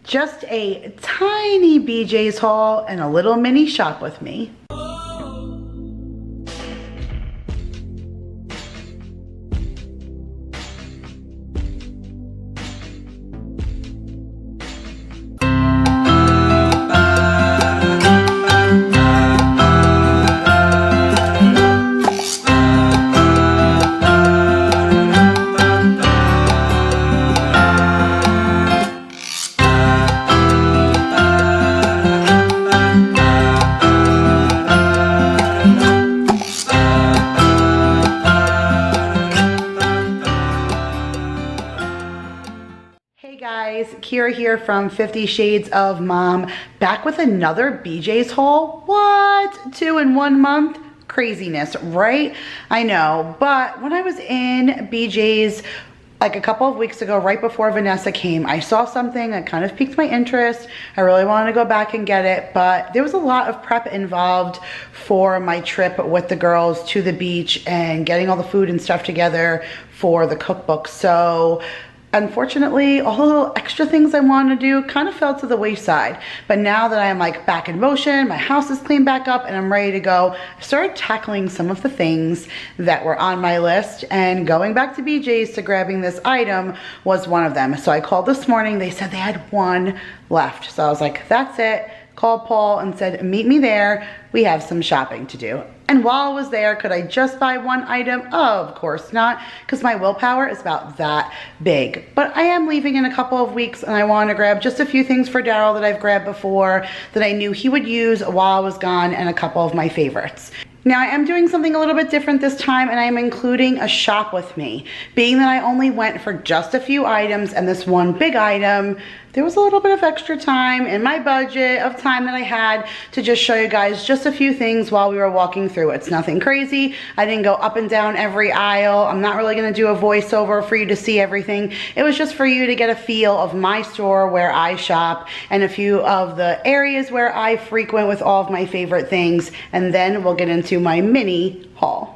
Just a tiny BJ's haul and a little mini shop with me. Kira here from 50 Shades of Mom, back with another BJ's haul. What? 2 in 1 month? Craziness, right? I know, but when I was in BJ's like a couple of weeks ago, right before Vanessa came, I saw something that kind of piqued my interest. I really wanted to go back and get it, but there was a lot of prep involved for my trip with the girls to the beach and getting all the food and stuff together for the cookbook. So unfortunately, all the little extra things I wanted to do kind of fell to the wayside. But now that I am like back in motion, my house is cleaned back up and I'm ready to go, I started tackling some of the things that were on my list, and going back to BJ's to grabbing this item was one of them. So I called this morning, they said they had 1 left. So I was like, that's it. Called Paul and said, meet me there. We have some shopping to do. And while I was there, could I just buy 1 item? Oh, of course not, because my willpower is about that big. But I am leaving in a couple of weeks and I want to grab just a few things for Darryl that I've grabbed before that I knew he would use while I was gone, and a couple of my favorites. Now I am doing something a little bit different this time, and I am including a shop with me. Being that I only went for just a few items and this 1 big item, there was a little bit of extra time in my budget of time that I had to just show you guys just a few things while we were walking through. It's nothing crazy. I didn't go up and down every aisle. I'm not really gonna do a voiceover for you to see everything. It was just for you to get a feel of my store where I shop and a few of the areas where I frequent with all of my favorite things, and then we'll get into my mini haul.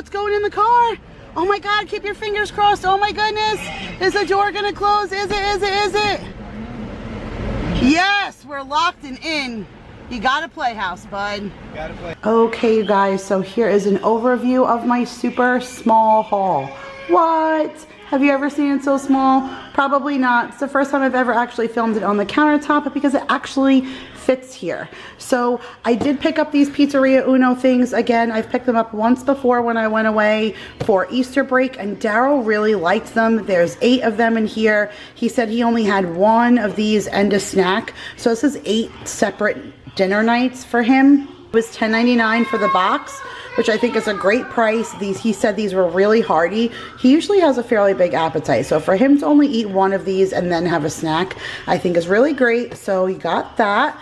what's going in the car? Oh my God, keep your fingers crossed. Oh my goodness. Is the door gonna close? Is it? Yes, we're locked and in. You got a Playhouse, bud. Gotta play. Okay, you guys, so here is an overview of my super small haul. What? Have you ever seen it so small? Probably not. It's the first time I've ever actually filmed it on the countertop because it actually fits here. So I did pick up these Pizzeria Uno things. Again, I've picked them up once before when I went away for Easter break, and Darryl really liked them. There's 8 of them in here. He said he only had 1 of these and a snack. So this is 8 separate dinner nights for him. It was $10.99 for the box, which I think is a great price. He said these were really hearty. He usually has a fairly big appetite, so for him to only eat 1 of these and then have a snack, I think is really great. So you got that.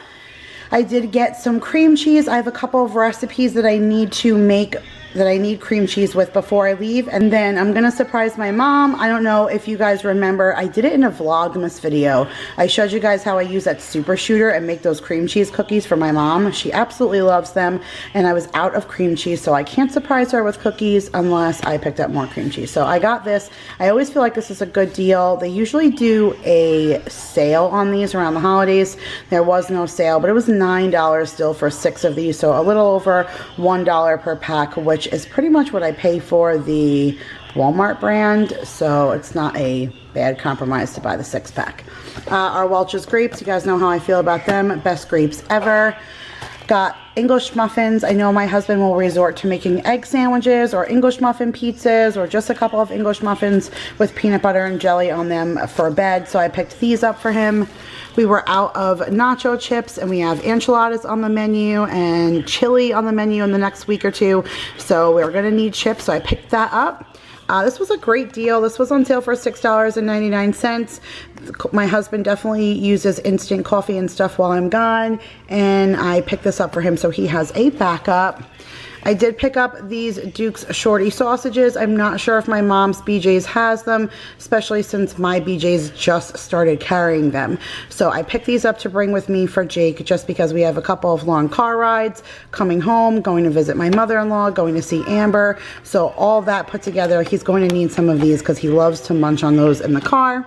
I did get some cream cheese. I have a couple of recipes that I need to make, that I need cream cheese with before I leave, and then I'm gonna surprise my mom. I don't know if you guys remember, I did it in a Vlogmas video. I showed you guys how I use that super shooter and make those cream cheese cookies for my mom. She absolutely loves them, and I was out of cream cheese, so I can't surprise her with cookies unless I picked up more cream cheese. So I got this. I always feel like this is a good deal. They usually do a sale on these around the holidays. There was no sale, but it was $9 still for 6 of these, so a little over $1 per pack, which is pretty much what I pay for the Walmart brand, so it's not a bad compromise to buy the 6-pack. Our Welch's grapes, you guys know how I feel about them. Best grapes ever. Got English muffins. I know my husband will resort to making egg sandwiches or English muffin pizzas or just a couple of English muffins with peanut butter and jelly on them for bed, so I picked these up for him. We were out of nacho chips, and we have enchiladas on the menu and chili on the menu in the next week or 2, so we're gonna need chips, so I picked that up. This was a great deal. This was on sale for $6.99. My husband definitely uses instant coffee and stuff while I'm gone, and I picked this up for him so he has a backup. I did pick up these Duke's Shorty sausages. I'm not sure if my mom's BJ's has them, especially since my BJ's just started carrying them. So I picked these up to bring with me for Jake just because we have a couple of long car rides, coming home, going to visit my mother-in-law, going to see Amber. So all that put together, he's going to need some of these because he loves to munch on those in the car.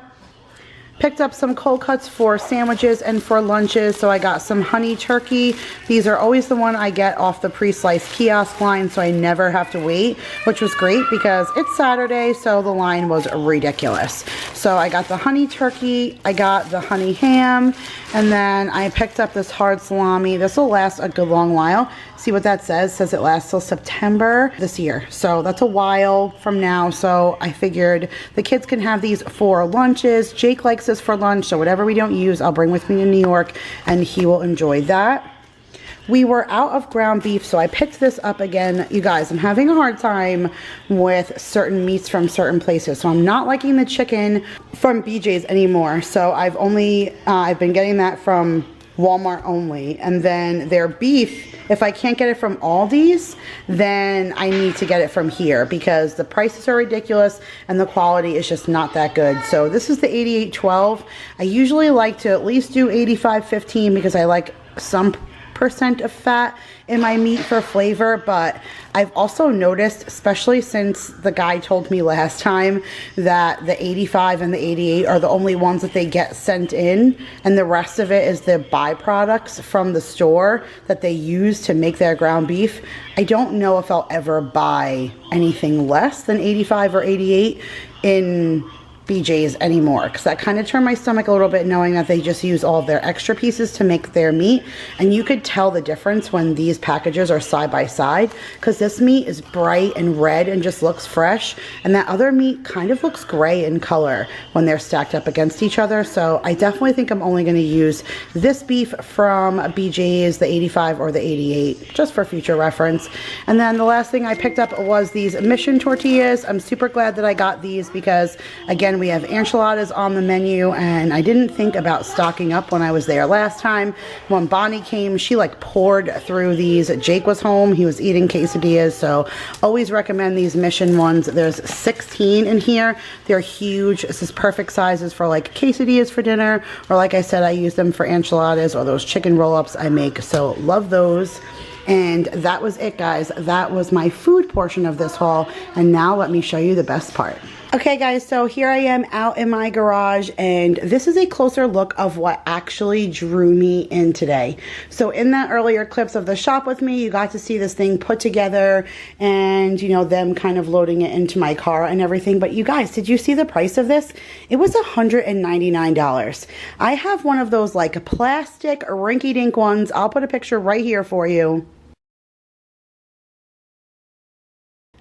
Picked up some cold cuts for sandwiches and for lunches, so I got some honey turkey. These are always the one I get off the pre-sliced kiosk line, so I never have to wait, which was great because it's Saturday, so the line was ridiculous. So I got the honey turkey, I got the honey ham, and then I picked up this hard salami. This will last a good long while. See what that says? It says it lasts till September this year. So that's a while from now. So I figured the kids can have these for lunches. Jake likes this for lunch, so whatever we don't use, I'll bring with me to New York, and he will enjoy that. We were out of ground beef, so I picked this up again. You guys, I'm having a hard time with certain meats from certain places. So I'm not liking the chicken from BJ's anymore. So I've been getting that from Walmart only. And then their beef, if I can't get it from Aldi's, then I need to get it from here because the prices are ridiculous and the quality is just not that good. So this is the 8812. I usually like to at least do 8515 because I like some percent of fat in my meat for flavor, but I've also noticed, especially since the guy told me last time that the 85 and the 88 are the only ones that they get sent in, and the rest of it is the byproducts from the store that they use to make their ground beef. I don't know if I'll ever buy anything less than 85 or 88 in BJ's anymore, because that kind of turned my stomach a little bit knowing that they just use all of their extra pieces to make their meat. And you could tell the difference when these packages are side by side, because this meat is bright and red and just looks fresh, and that other meat kind of looks gray in color when they're stacked up against each other. So I definitely think I'm only going to use this beef from BJ's, the 85 or the 88, just for future reference. And then the last thing I picked up was these Mission tortillas. I'm super glad that I got these because, again, we have enchiladas on the menu, and I didn't think about stocking up when I was there last time. When Bonnie came, she like poured through these. Jake was home, he was eating quesadillas, so always recommend these Mission ones. There's 16 in here. They're huge. This is perfect sizes for like quesadillas for dinner, or like I said, I use them for enchiladas or those chicken roll-ups I make, so love those. And that was it, guys. That was my food portion of this haul. And now let me show you the best part. Okay guys, so here I am out in my garage, and this is a closer look of what actually drew me in today. So in the earlier clips of the shop with me, you got to see this thing put together and, you know, them kind of loading it into my car and everything. But you guys, did you see the price of this? It was $199. I have one of those like plastic rinky-dink ones. I'll put a picture right here for you.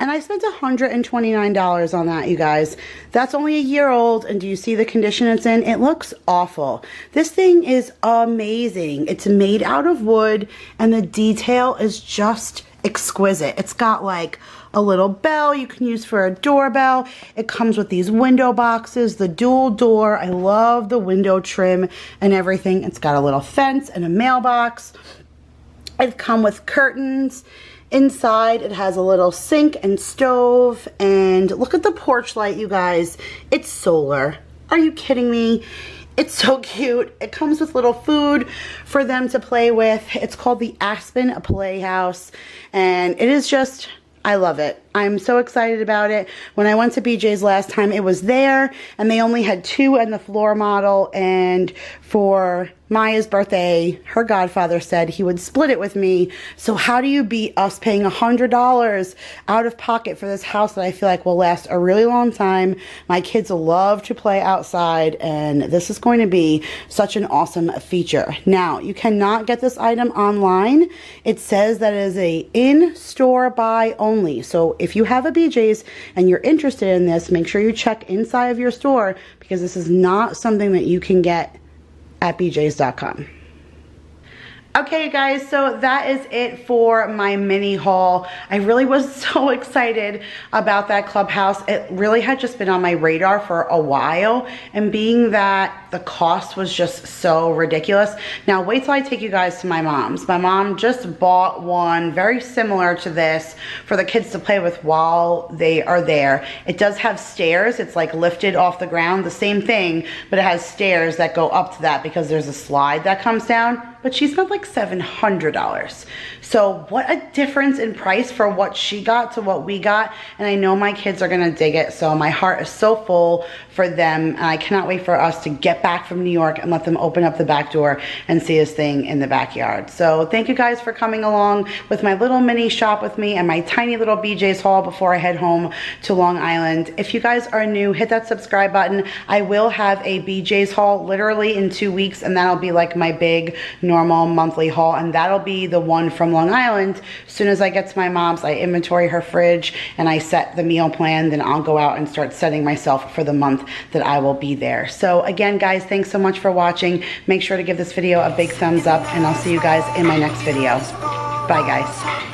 And I spent $129 on that, you guys. That's only a year old, and do you see the condition it's in? It looks awful. This thing is amazing. It's made out of wood, and the detail is just exquisite. It's got like a little bell you can use for a doorbell. It comes with these window boxes, the dual door. I love the window trim and everything. It's got a little fence and a mailbox. It comes with curtains. Inside, it has a little sink and stove, and look at the porch light, you guys. It's solar. Are you kidding me? It's so cute. It comes with little food for them to play with. It's called the Aspen Playhouse, and it is just, I love it. I'm so excited about it. When I went to BJ's last time, it was there, and they only had 2 in the floor model, and for Maya's birthday, her godfather said he would split it with me. So how do you beat us paying $100 out of pocket for this house that I feel like will last a really long time? My kids love to play outside, and this is going to be such an awesome feature. Now, you cannot get this item online. It says that it is a in-store buy only. So if you have a BJ's and you're interested in this, make sure you check inside of your store, because this is not something that you can get at bjs.com. Okay guys, so that is it for my mini haul. I really was so excited about that clubhouse. It really had just been on my radar for a while, and being that the cost was just so ridiculous. Now wait till I take you guys to my mom's. My mom just bought one very similar to this for the kids to play with while they are there. It does have stairs. It's like lifted off the ground, the same thing, but it has stairs that go up to that because there's a slide that comes down. But she spent like $700. So what a difference in price for what she got to what we got. And I know my kids are gonna dig it. So my heart is so full for them. And I cannot wait for us to get back from New York and let them open up the back door and see this thing in the backyard. So thank you guys for coming along with my little mini shop with me and my tiny little BJ's haul before I head home to Long Island. If you guys are new, hit that subscribe button. I will have a BJ's haul literally in 2 weeks, and that'll be like my big normal monthly haul, and that'll be the one from Long Island. As soon as I get to my mom's, I inventory her fridge and I set the meal plan, then I'll go out and start setting myself for the month that I will be there. So again guys, thanks so much for watching. Make sure to give this video a big thumbs up, and I'll see you guys in my next video. Bye guys.